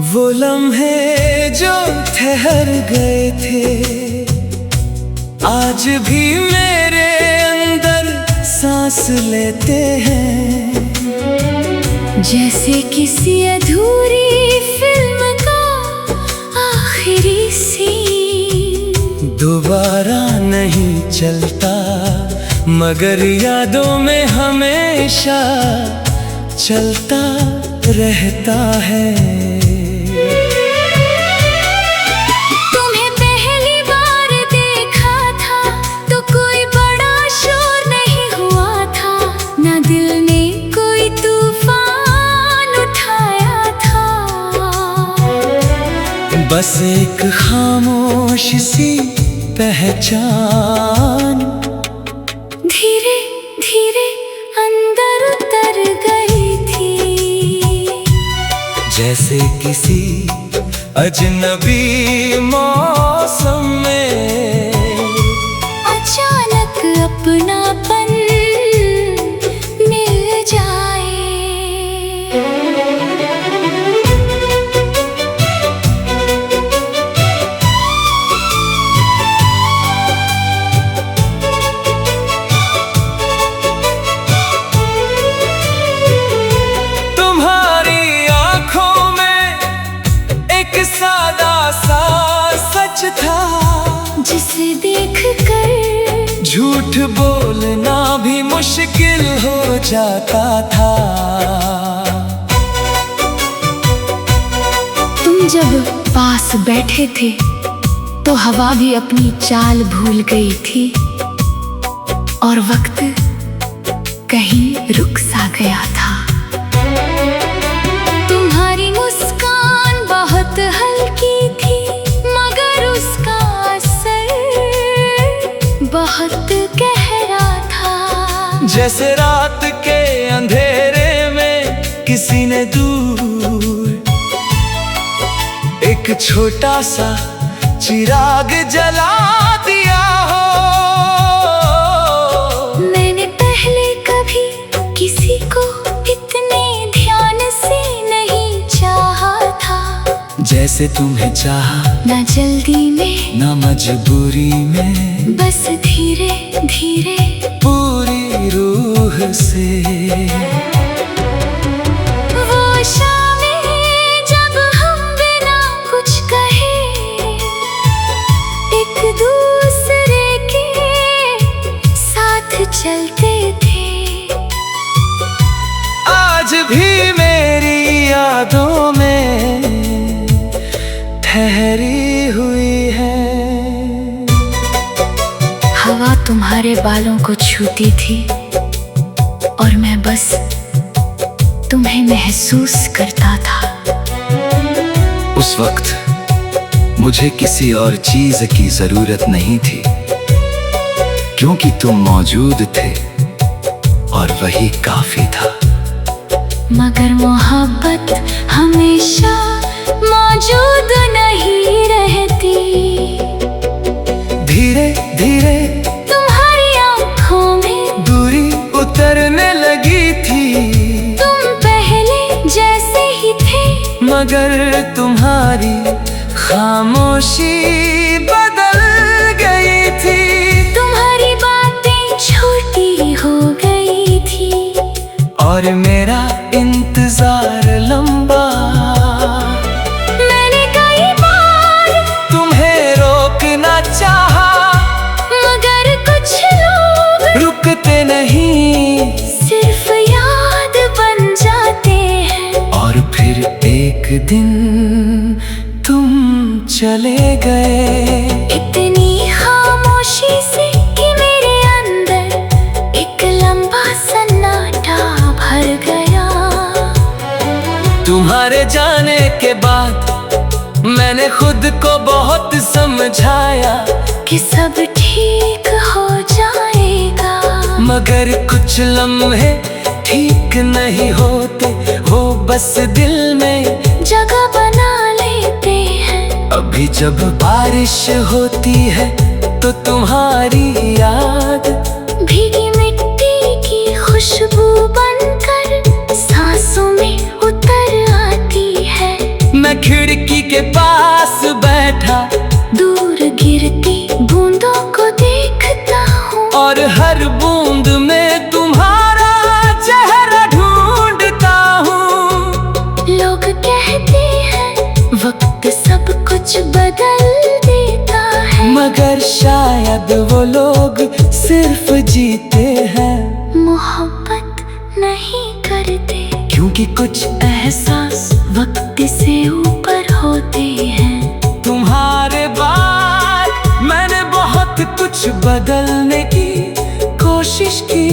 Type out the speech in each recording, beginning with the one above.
वो लम्हे जो ठहर गए थे आज भी मेरे अंदर सांस लेते हैं। जैसे किसी अधूरी फिल्म का आखिरी सीन दोबारा नहीं चलता मगर यादों में हमेशा चलता रहता है। तुम्हें पहली बार देखा था तो कोई बड़ा शोर नहीं हुआ था, ना दिल ने कोई तूफान उठाया था। बस एक खामोश सी पहचान धीरे धीरे अंदर उतर गई थी। जैसे किसी अजनबी मौसम में अचानक अपनापन मिल जाए। सादा सा सच था जिसे देखकर झूठ बोलना भी मुश्किल हो जाता था। तुम जब पास बैठे थे तो हवा भी अपनी चाल भूल गई थी और वक्त कहीं रुक सा गया था। तुम्हारी मुस्कान बहुत हल्की थी मगर उसका असर बहुत गहरा था। जैसे रात के अंधेरे में किसी ने दूर एक छोटा सा चिराग जला दिया हो। मैंने पहले कभी किसी को इतने ध्यान से नहीं चाहा था। जैसे तुम्हें चाहा, ना जल्दी में ना मजबूरी में, बस धीरे धीरे पूरी रूह से। वो शामें जब हम बिना कुछ कहे एक दूसरे के साथ चलते थे, आज भी मेरी यादों में ठहरी हुई है। हवा तुम्हारे बालों को छूती थी और मैं बस तुम्हें महसूस करता था। उस वक्त मुझे किसी और चीज की जरूरत नहीं थी क्योंकि तुम मौजूद थे और वही काफी था। मगर मोहब्बत हमेशा मौजूद नहीं रहती। धीरे धीरे तुम्हारी आंखों में दूरी उतरने लगी थी। तुम पहले जैसे ही थे मगर तुम्हारी खामोशी बदल गई थी। तुम्हारी बातें छोटी हो गई थी और मेरा इंतजार लंबा। मैंने कई बार तुम्हें रोकना चाहा मगर कुछ लोग रुकते नहीं, सिर्फ याद बन जाते हैं। और फिर एक दिन तुम चले गए इतनी खामोशी से कि मेरे अंदर एक लंबा सन्नाटा भर गया। तुम्हारे जाने के बाद मैंने खुद को बहुत समझाया कि सब ठीक हो जाएगा। मगर कुछ लम्हे ठीक नहीं होते, वो बस दिल में जगह बना लेते हैं। अभी जब बारिश होती है तो तुम्हारी याद भीगी मिट्टी की खुशबू बनकर सांसों में उतर आती है। मैं खिड़की के पास बैठा, दूर गिरती बूंदों को देखता हूँ, और हर बूंद में तुम्हारा चेहरा ढूंढता हूँ। लोग कहते हैं वक्त सब कुछ बदल देता है, मगर शायद वो लोग सिर्फ जीते हैं, मोहब्बत नहीं करते, क्योंकि कुछ एहसास वक्त से ऊपर होते हैं। तुम्हारे बाद मैंने बहुत कुछ बदलने की कोशिश की,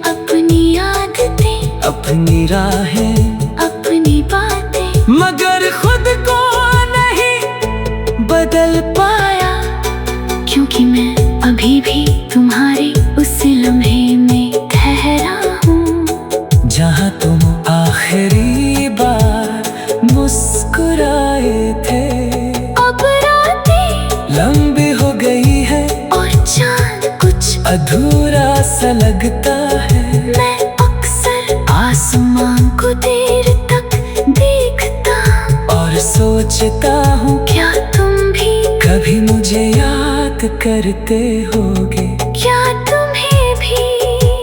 अपनी आदतें, अपनी राहें, अपनी बातें, मगर खुद को नहीं बदल पाया, क्योंकि मैं अभी भी तुम्हारे उस लम्हे में ठहरा हूँ, जहाँ तुम आखिरी बार मुस्कुराए थे। अब रातें लंबी हो गई है और चांद कुछ अधूरा सा लगता है, मैं अक्सर आसमान को देर तक देखता और सोचता हूँ क्या तुम भी कभी मुझे याद करते होगे, क्या तुम्हें भी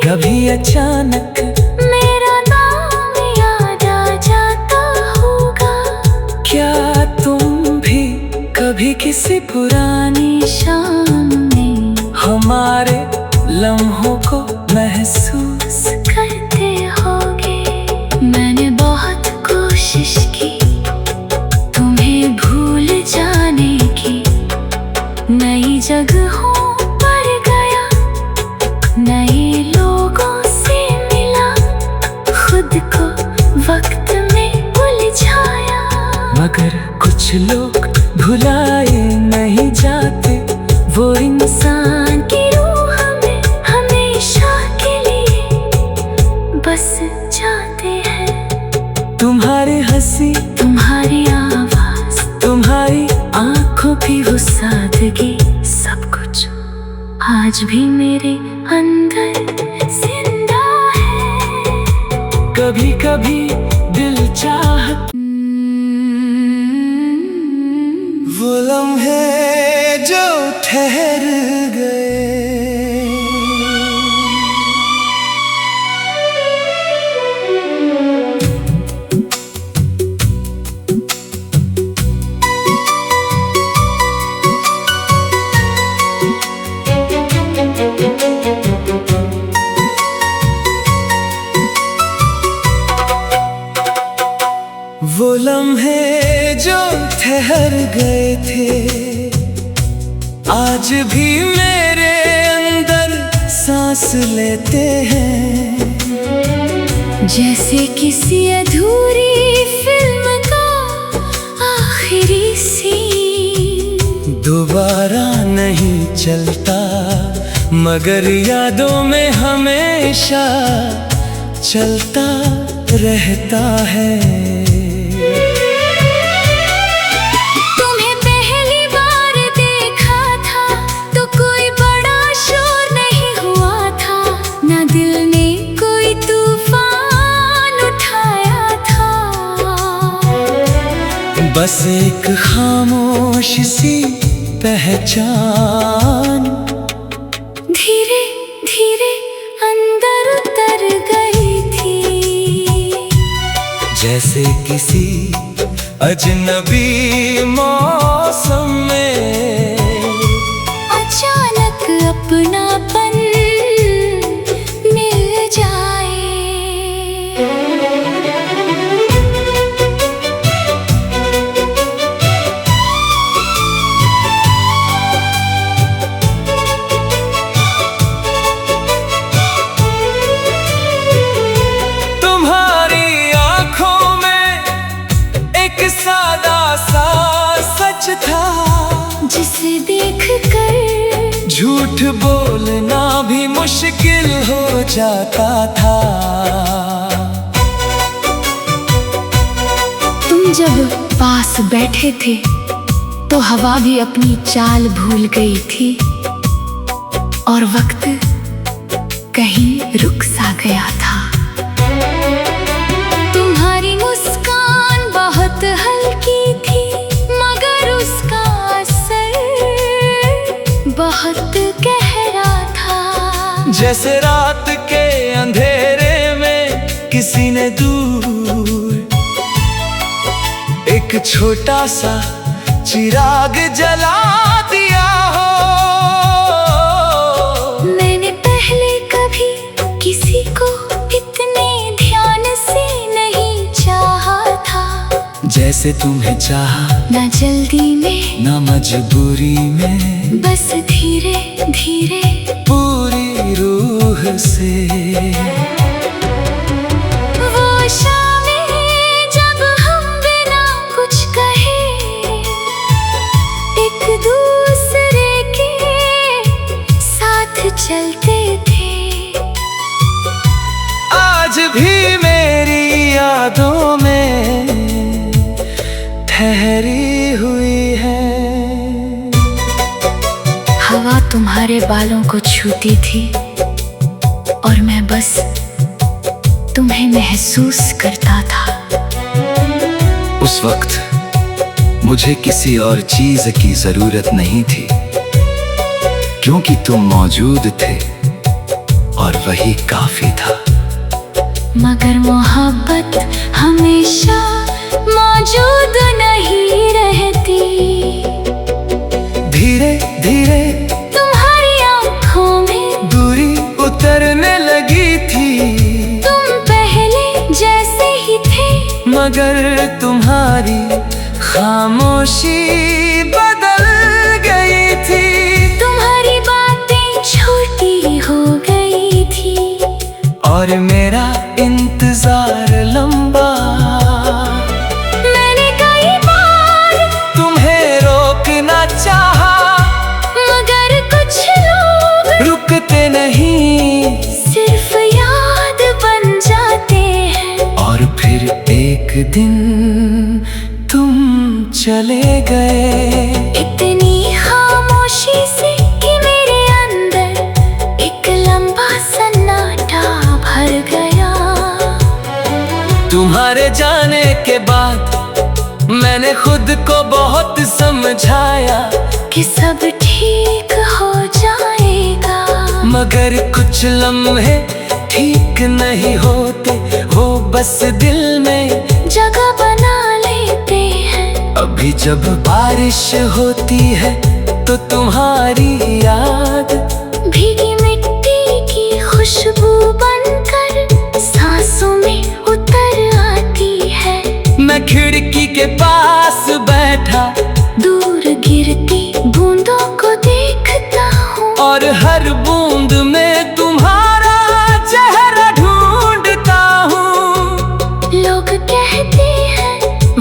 कभी अचानक मेरा नाम याद आ जाता होगा, क्या तुम भी कभी किसी पुरानी शाम में हमारे लम्हों को महसूस करते होगे। मैंने बहुत कोशिश की तुम्हें भूल जाने की, नई जगहों पर गया, नए लोगों से मिला, खुद को वक्त में उलझाया, मगर कुछ लोग भुलाए नहीं जाते, वो इंसान की रूह में हमेशा के लिए बस जाते हैं। तुम्हारी हंसी, तुम्हारी आवाज, तुम्हारी आंखों की वो सादगी, सब कुछ आज भी मेरे अंदर जिंदा है। कभी कभी दिल चाहता वो लम्हे जो ठहर गए। वो लम्हे जो ठहर गए थे, आज भी मेरे अंदर सांस लेते हैं, जैसे किसी अधूरी फिल्म का आखिरी सीन, दोबारा नहीं चलता मगर यादों में हमेशा चलता रहता है। तुम्हें पहली बार देखा था तो कोई बड़ा शोर नहीं हुआ था, ना दिल ने कोई तूफान उठाया था, बस एक खामोश सी पहचान धीरे धीरे अंदर उतर गई थी, जैसे किसी अजनबी मौसम में अचानक अपनापन मिल जाए। तुम्हारी आंखों में एक सादा सा सच था, जिसे देखकर झूठ बोलना भी मुश्किल हो जाता था। तुम जब पास बैठे थे तो हवा भी अपनी चाल भूल गई थी, और वक्त कहीं रुक सा गया था। तुम्हारी मुस्कान बहुत हल्की जैसे रात के अंधेरे में किसी ने दूर एक छोटा सा चिराग जला दिया हो। मैंने पहले कभी किसी को इतने ध्यान से नहीं चाहा था, जैसे तुम्हें चाहा, ना जल्दी में ना मजबूरी में, बस धीरे धीरे पूरी रूह से। वो शामें जब हम बिना कुछ कहे एक दूसरे के साथ चलते थे, आज भी मेरी यादों में ठहरी हुई है। हवा तुम्हारे बालों को छूती थी और मैं बस तुम्हें महसूस करता था। उस वक्त मुझे किसी और चीज की जरूरत नहीं थी, क्योंकि तुम मौजूद थे और वही काफी था। मगर मोहब्बत हमेशा मौजूद नहीं रहती। धीरे धीरे तुम्हारी आंखों में दूरी उतरने लगी थी। तुम पहले जैसे ही थे, मगर तुम्हारी खामोशी बदल गई थी। तुम्हारी बातें छोटी हो गई थी और मेरा इंतजार लंबा। मैंने कई बार तुम्हें रोकना चाहा, मगर कुछ लोग रुकते नहीं, सिर्फ याद बन जाते हैं। और फिर एक दिन तुम चले गए। इतनी खामोशी से कि मेरे अंदर एक लंबा सन्नाटा भर गया। तुम्हारे जाने के बाद मैंने खुद को बहुत समझाया कि सब ठीक हो जाएगा, मगर कुछ लम्हे ठीक नहीं होते, वो बस दिल में जगह बना लेते हैं। अभी जब बारिश होती है तो तुम्हारी याद भीगी मिट्टी की खुशबू बनकर सांसों में उतर आती है। मैं खिड़की के पास बैठा दूर गिरती बूंदों को देखता हूँ, और हर बूंद में तुम्हारा चेहरा ढूंढता हूँ। लोग कहते हैं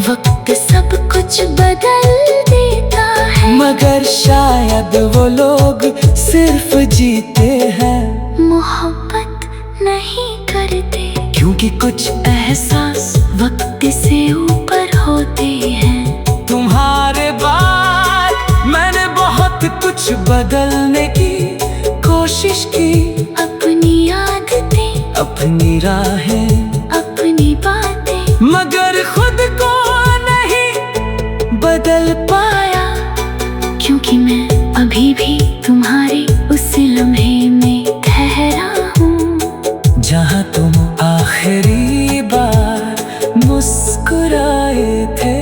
वक्त सब कुछ बदल देता है, मगर शायद वो लोग सिर्फ जीते हैं, मोहब्बत नहीं करते। क्योंकि कुछ एहसास वक्त से ऊपर होते हैं। तुम्हारे बाद मैंने बहुत कुछ बदलने की कोशिश की। अपनी आदतें, अपनी राहें, अपनी बातें, मगर खुद को नहीं बदल पाया। क्योंकि मैं अभी भी तुम्हारे उस लम्हे में ठहरा हूँ, जहाँ तुम आखिरी बार मुस्कुराए थे।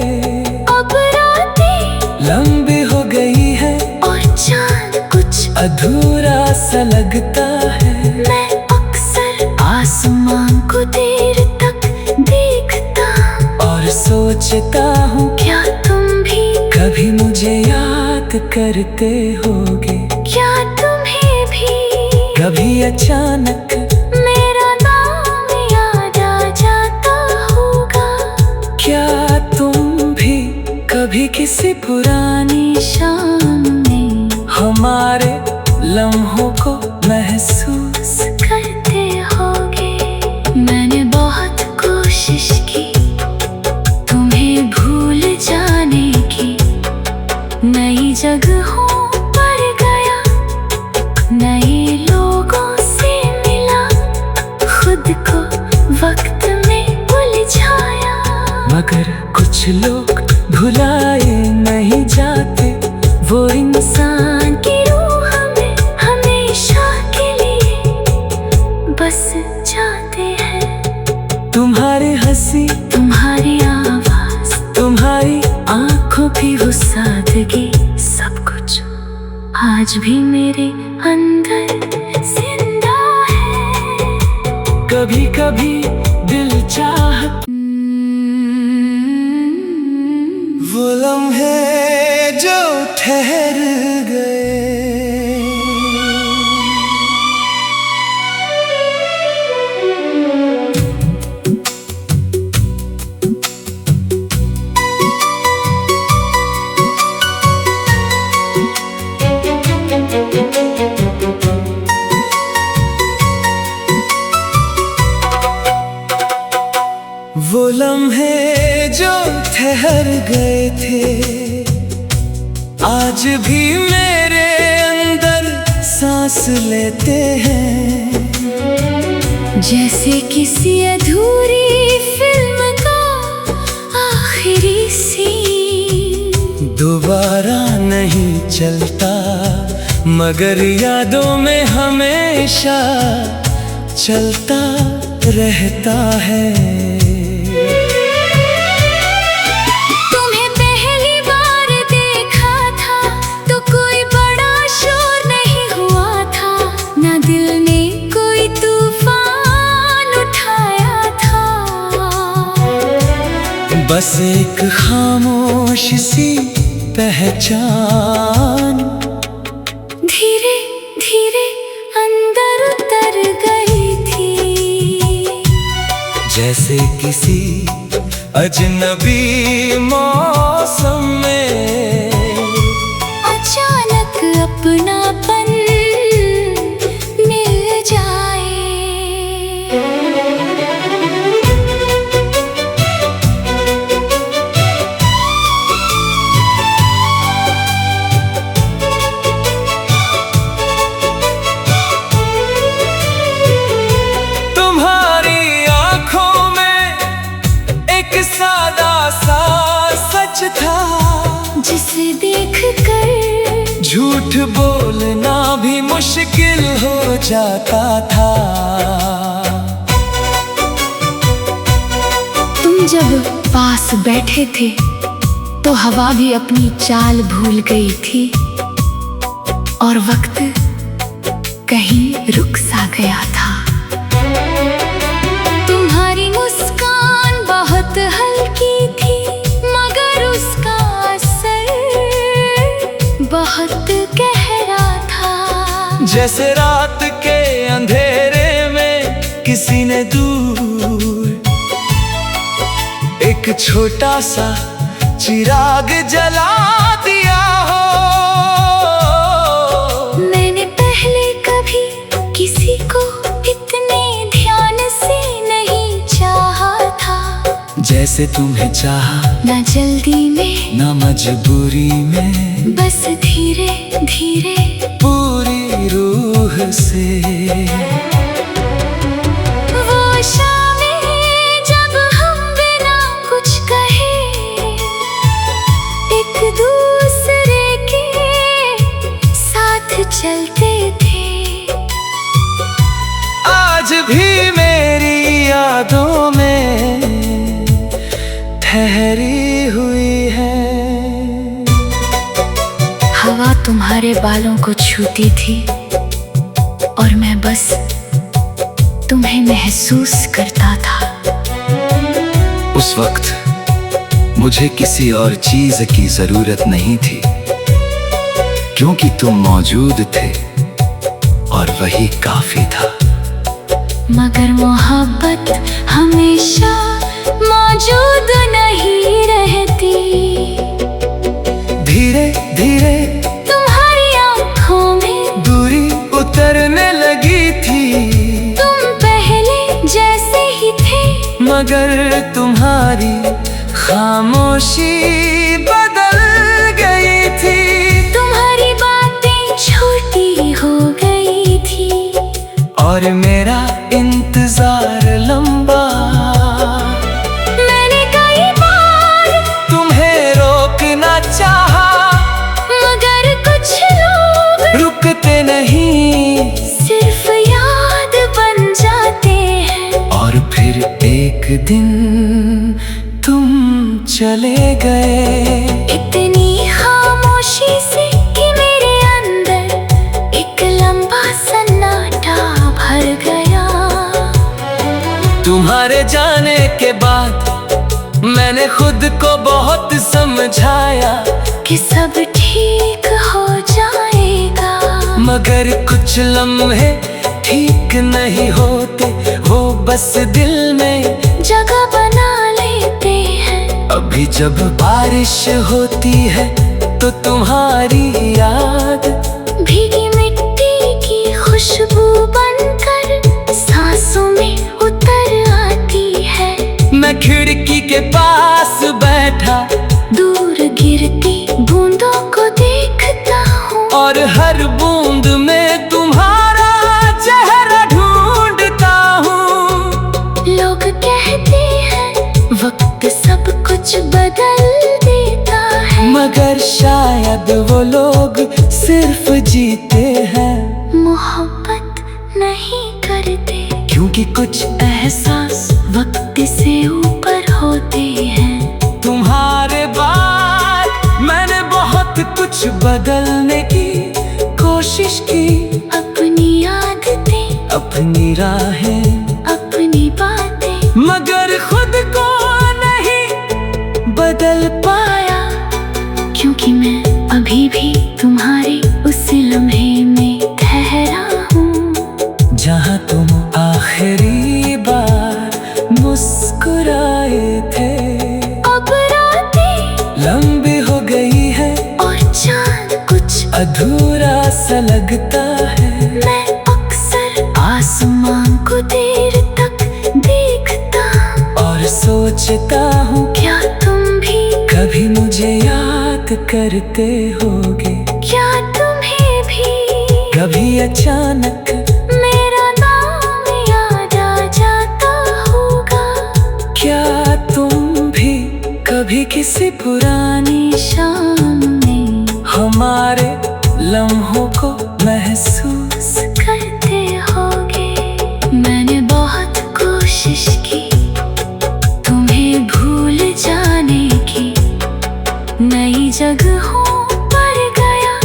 अब रातें लंबी हो गई है और चांद कुछ अधूरा सा लगता है। मैं अक्सर आसमान को देर तक देखता और सोचता हूँ क्या तुम भी कभी मुझे याद करते होगे। क्या तुम्हें भी कभी अचानक मेरा नाम याद आ जाता होगा। क्या तुम भी कभी किसी पुरानी शाम में हमारे लम्हों को महसूस करते होगे। मैंने बहुत कोशिश की तुम्हें भूल जाने की, नई जगहों पर गया, नए लोगों से मिला, खुद को वक्त में उलझाया। मगर कुछ लोग भुलाए नहीं जाते, वो इंसान की रूह में हमेशा के लिए थी वो सादगी, सब कुछ आज भी मेरे अंदर जिंदा है। कभी कभी दिल चाहता वो लम्हे जो ठहर गए। वो लम्हे जो ठहर गए थे, आज भी मेरे अंदर सांस लेते हैं। जैसे किसी अधूरी फिल्म का आखिरी सीन, दोबारा नहीं चलता मगर यादों में हमेशा चलता रहता है। तुम्हें पहली बार देखा था तो कोई बड़ा शोर नहीं हुआ था, ना दिल ने कोई तूफान उठाया था। बस एक खामोश सी पहचान धीरे धीरे अंदर उतर गई थी। जैसे किसी अजनबी मौसम में अचानक अपनापन मिल जाए। तुम्हारी आंखों में एक सादा सा सच था, जिसे देखकर झूठ बोलना भी मुश्किल हो जाता था। तुम जब पास बैठे थे तो हवा भी अपनी चाल भूल गई थी और वक्त कहीं रुक सा गया था। तुम्हारी मुस्कान बहुत हल्की थी मगर उसका असर बहुत गहरा था। जैसे रात के अंधेरे में किसी ने दूर एक छोटा सा चिराग जला दिया हो। मैंने पहले कभी किसी को इतने ध्यान से नहीं चाहा था। जैसे तुम्हें चाहा, ना जल्दी में ना मजबूरी में, बस धीरे धीरे पूरी रूह से। वो शामें जब हम बिना कुछ कहे एक दूसरे के साथ चलते थे। आज भी मेरी यादों में ठहरी हुई है। हवा तुम्हारे बालों को छूती थी और मैं बस तुम्हें महसूस करता था। उस वक्त मुझे किसी और चीज की जरूरत नहीं थी, क्योंकि तुम मौजूद थे और वही काफी था। मगर मोहब्बत हमेशा मौजूद नहीं रहती। धीरे धीरे तुम्हारी आंखों में दूरी उतरने लगी थी। तुम पहले जैसे ही थे मगर तुम्हारी खामोशी बदल गई थी। तुम्हारी बातें छोटी हो गई थी और मेरा इंतजार लंबा। मैंने कई बार तुम्हें रोकना चाहा मगर कुछ लोग रुकते नहीं, सिर्फ याद बन जाते हैं। और फिर एक दिन तुम चले गए। इतनी मैंने खुद को बहुत समझाया कि सब ठीक हो जाएगा, मगर कुछ लम्हे ठीक नहीं होते, वो बस दिल में जगह बना लेते हैं। अभी जब बारिश होती है तो तुम्हारी याद भीगी मिट्टी की खुशबू बनकर सांसों में उतर आती है। मैं खिड़की के पास बैठा दूर गिरती बूंदों को देखता हूँ, और हर बूंद में तुम्हारा चेहरा ढूंढता हूँ। लोग कहते हैं वक्त सब कुछ बदल देता है, मगर शायद वो लोग सिर्फ जीते हैं, मोहब्बत नहीं करते, क्योंकि कुछ एहसास वक्त से ऊपर होते हैं। तुम्हारे बाद मैंने बहुत कुछ बदलने की कोशिश की, अपनी आदतें, अपनी राहें, अपनी बातें, मगर खुद को नहीं बदल पाया, क्योंकि मैं अभी भी तुम्हारे उस लम्हे में ठहरा हूँ, जहाँ तुम आखिरी बार मुस्कुराए थे। अब रातें लंबी हो गई है और चांद कुछ अधूरा सा लगता है। मैं अक्सर आसमान को देर तक देखता और सोचता हूँ क्या तुम भी कभी मुझे याद करते होगे, क्या तुम्हें भी कभी अचानक मेरा नाम याद आ जाता होगा, क्या तुम भी कभी किसी पुरानी शाम में हमारे लम्हों को महसूस करते होगे। मैंने बहुत कोशिश की तुम्हें भूल जाने की, नई जगहों पर गया,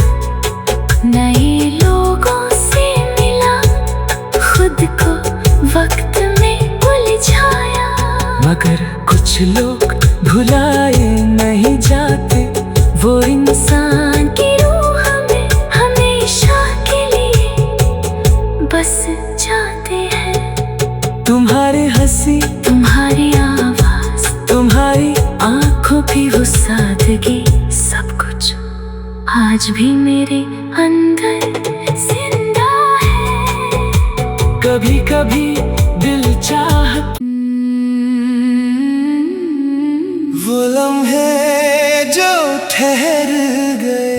नए लोगों से मिला, खुद को वक्त में उलझाया, मगर कुछ लोग भुलाए नहीं जाते, वो इंसान की रूह में हमेशा के लिए बस जाते हैं। तुम्हारी हंसी, तुम्हारी आवाज, तुम्हारी आंखों की वो सादगी, सब कुछ आज भी मेरे अंदर जिंदा है। कभी कभी दिल चाहता वो लम्हे जो ठहर गए।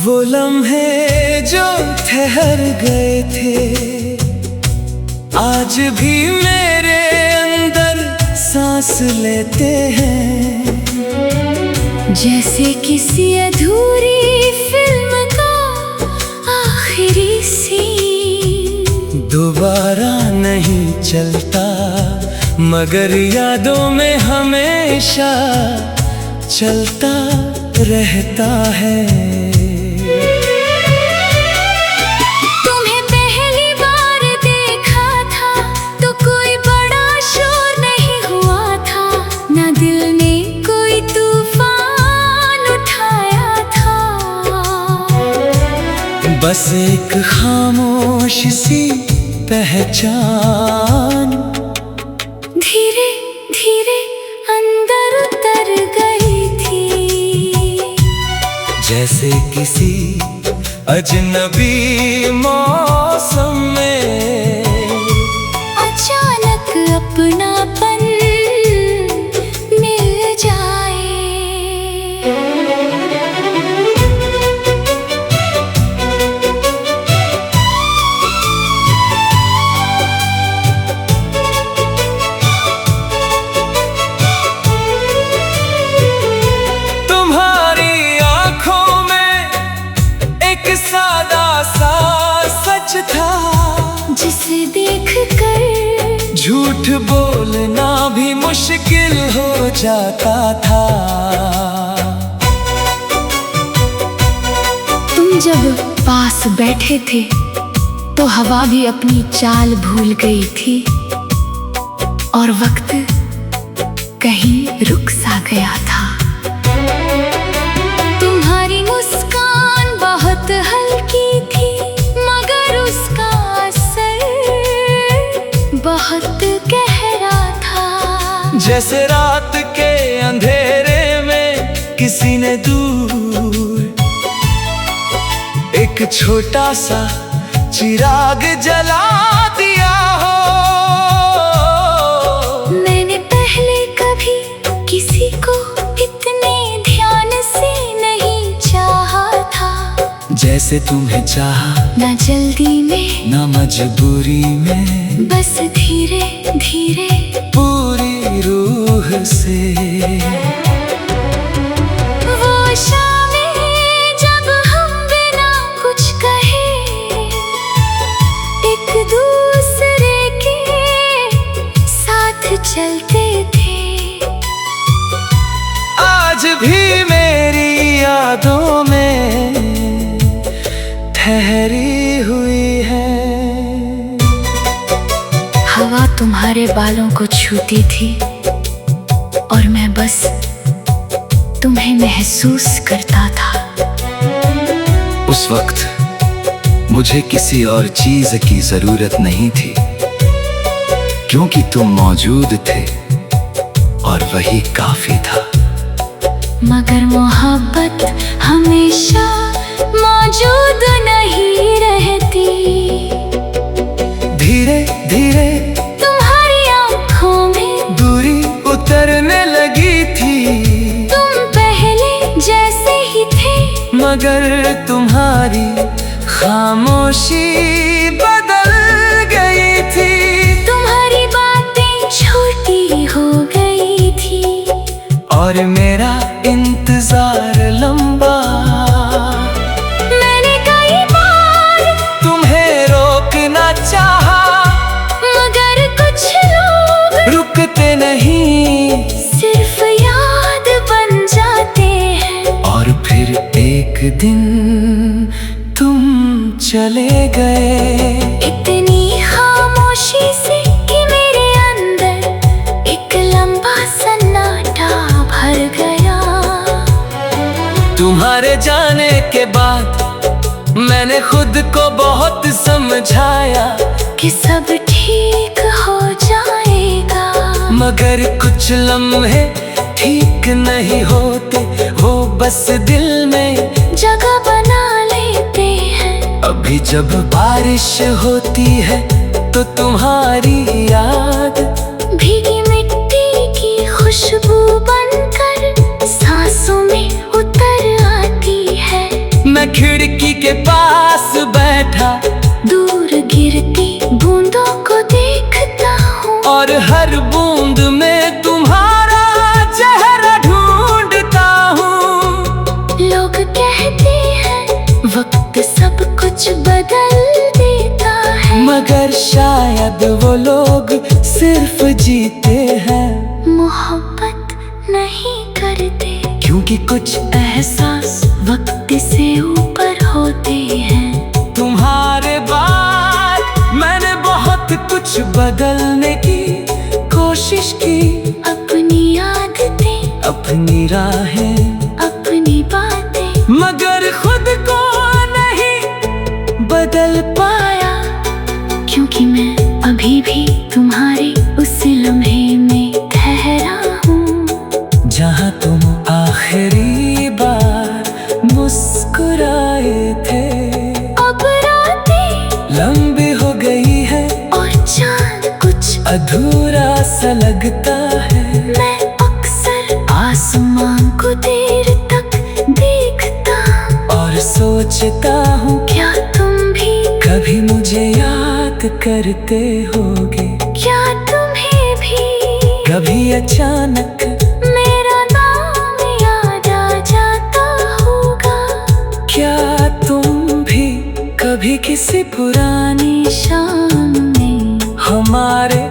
वो लम्हे जो ठहर गए थे, आज भी मेरे अंदर सांस लेते हैं। जैसे किसी अधूरी फिल्म का आखिरी सीन, दोबारा नहीं चलता, मगर यादों में हमेशा चलता रहता है। तुम्हें पहली बार देखा था तो कोई बड़ा शोर नहीं हुआ था, ना दिल ने कोई तूफान उठाया था, बस एक खामोश सी पहचान धीरे धीरे अंदर उतर गई थी। जैसे किसी अजनबी मौसम में अचानक अपनापन मिल जाए। तुम्हारी आंखों में एक सादा सा सच था, झूठ बोलना भी मुश्किल हो जाता था। तुम जब पास बैठे थे तो हवा भी अपनी चाल भूल गई थी और वक्त कहीं रुक सा गया था। तुम्हारी मुस्कान बहुत हल्की थी मगर उसका असर बहुत गहरा था। जैसे रात के अंधेरे में किसी ने दूर एक छोटा सा चिराग जला दिया हो। मैंने पहले कभी किसी को इतने ध्यान से नहीं चाहा था। जैसे तुम्हें चाहा, ना जल्दी में ना मजबूरी में, बस धीरे धीरे पूरी रूह से। वो शामें जब हम बिना कुछ कहे एक दूसरे के साथ चलते थे। आज भी मेरी यादों में ठहरी हुई है। हवा तुम्हारे बालों को छूती थी और मैं बस तुम्हें महसूस करता था। उस वक्त मुझे किसी और चीज की जरूरत नहीं थी क्योंकि तुम मौजूद थे और वही काफी था। मगर मोहब्बत हमेशा मौजूद नहीं रहती। धीरे धीरे तुम्हारी आंखों में दूरी उतरने लगी थी। तुम पहले जैसे ही थे मगर तुम्हारी खामोशी बदल गई थी। तुम्हारी बातें छोटी हो गई थी और मेरा इंतजार लंबा। मैंने कई बार तुम्हें रोकना चाहा मगर कुछ लोग रुकते नहीं, सिर्फ याद बन जाते हैं। और फिर एक दिन तुम चले गए। इतनी खामोशी से कि मेरे अंदर एक लंबा सन्नाटा भर गया। तुम्हारे जाने के बाद मैंने खुद को बहुत समझाया कि सब ठीक हो जाएगा। मगर कुछ लम्हे ठीक नहीं होते, वो बस दिल में जगह बना लेते हैं। अभी जब बारिश होती है तो तुम्हारी याद भीगी मिट्टी की खुशबू बनकर सांसों में उतर आती है। मैं खिड़की के पास बैठा दूर गिरती बूंदों को देखता हूँ और हर बूंद में तुम्हारा चेहरा ढूंढता हूँ। लोग कहते हैं वक्त सब कुछ बदल देता है मगर शायद वो लोग सिर्फ जीते हैं, मोहब्बत नहीं करते। क्योंकि कुछ एहसास वक्त से ऊपर होते हैं। तुम्हारे बाद मैंने बहुत कुछ बदलने की कोशिश की। अपनी आदतें, अपनी राहें, अपनी बातें, मगर खुद को नहीं बदल पाया। क्योंकि मैं अभी भी तुम्हारे उस लम्हे में ठहरा हूँ जहाँ तुम आखिरी बार मुस्कुराए थे। अब रातें लंबी हो गई है और चांद कुछ अधूरा सा लगता है। मैं अक्सर आसमान को देर तक देखता और सोचता हूँ क्या तुम भी कभी मुझे याद करते होगे। क्या तुम्हें भी कभी अचानक मेरा नाम याद आ जाता होगा। क्या तुम भी कभी किसी पुरानी शाम में हमारे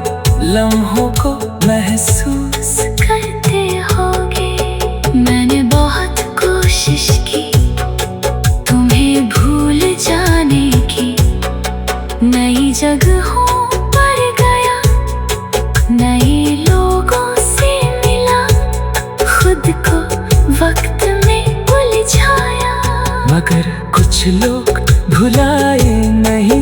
वक्त में उलझाया। मगर कुछ लोग भुलाए नहीं